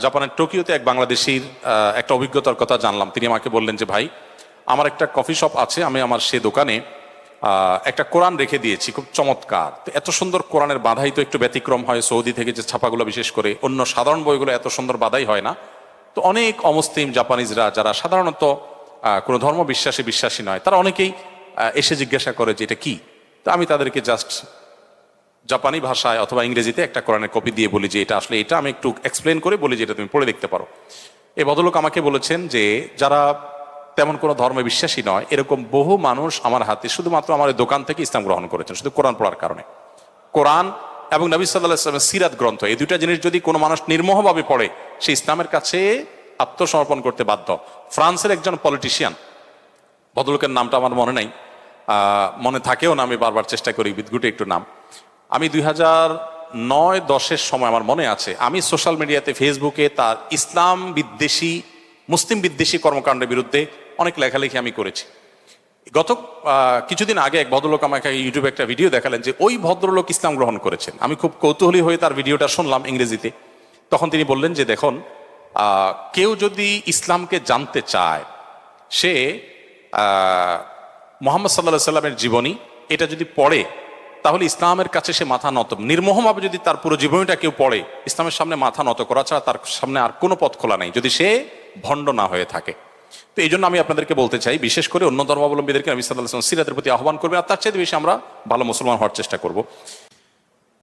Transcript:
জাপানের টোকিওতে এক বাংলাদেশির একটা অভিজ্ঞতার কথা জানলাম। তিনি আমাকে বললেন যে ভাই, আমার একটা কফি শপ আছে, আমি আমার সে দোকানে একটা কোরআন রেখে দিয়েছি, খুব চমৎকার। তো এত সুন্দর কোরআনের বাধাই তো একটু ব্যতিক্রম হয়, সৌদি থেকে যে ছাপাগুলো বিশেষ করে, অন্য সাধারণ বইগুলো এত সুন্দর বাধাই হয় না। তো অনেক অমুসলিম জাপানিজরা যারা সাধারণত কোনো ধর্ম বিশ্বাসী নয়, তারা অনেকেই এসে জিজ্ঞাসা করে যে এটা কি। তো আমি তাদেরকে জাস্ট জাপানি ভাষায় অথবা ইংরেজিতে একটা কোরআনের কপি দিয়ে বলি যে এটা আসলে এটা, আমি একটু এক্সপ্লেন করে বলি যে এটা তুমি পড়ে দেখতে পারো। এই ভদ্রলোক আমাকে বলেছেন যে যারা তেমন কোনো ধর্মে বিশ্বাসী নয়, এরকম বহু মানুষ আমার হাতে শুধুমাত্র আমার এই দোকান থেকে ইসলাম গ্রহণ করেছেন শুধু কোরআন পড়ার কারণে। কোরআন এবং নবী সাল্লাল্লাহু আলাইহি ওয়াসাল্লামের সিরাত গ্রন্থ, এই দুইটা জিনিস যদি কোনো মানুষ নির্মোহভাবে পড়ে, সে ইসলামের কাছে আত্মসমর্পণ করতে বাধ্য। ফ্রান্সের একজন পলিটিশিয়ান, ভদ্রলোকের নামটা আমার মনে নাই, মনে থাকেও না, আমি বারবার চেষ্টা করি বিদঘুটে একটু নাম। আমি 2009-10 সময় আমার মনে আছে, আমি সোশ্যাল মিডিয়াতে ফেসবুকে তার ইসলাম বিদ্বেষী, মুসলিম বিদ্বেষী কর্মকাণ্ডের বিরুদ্ধে অনেক লেখালেখি আমি করেছি। গত কিছুদিন আগে এক ভদ্রলোক আমাকে ইউটিউবে একটা ভিডিও দেখালেন যে ওই ভদ্রলোক ইসলাম গ্রহণ করেছেন। আমি খুব কৌতূহলী হয়ে তার ভিডিওটা শুনলাম ইংরেজিতে। তখন তিনি বললেন যে দেখুন, কেউ যদি ইসলামকে জানতে চায়, সে মুহাম্মদ সাল্লাল্লাহু আলাইহি সাল্লামের জীবনী এটা যদি পড়ে, তাহলে ইসলামের কাছে সে মাথা নত, নির্মোহভাবে যদি তার পুরো জীবনীটা কেউ পড়ে, ইসলামের সামনে মাথা নত করা ছাড়া তার সামনে আর কোনো পথ খোলা নেই, যদি সে ভণ্ড না হয়ে থাকে। তো এই জন্য আমি আপনাদেরকে বলতে চাই, বিশেষ করে অন্য ধর্মাবলম্বীদেরকে নবী সাল্লাল্লাহু আলাইহি ওয়াসাল্লাম সিরাতের প্রতি আহ্বান করবেন, আর তার চেয়ে বেশি আমরা ভালো মুসলমান হওয়ার চেষ্টা করব।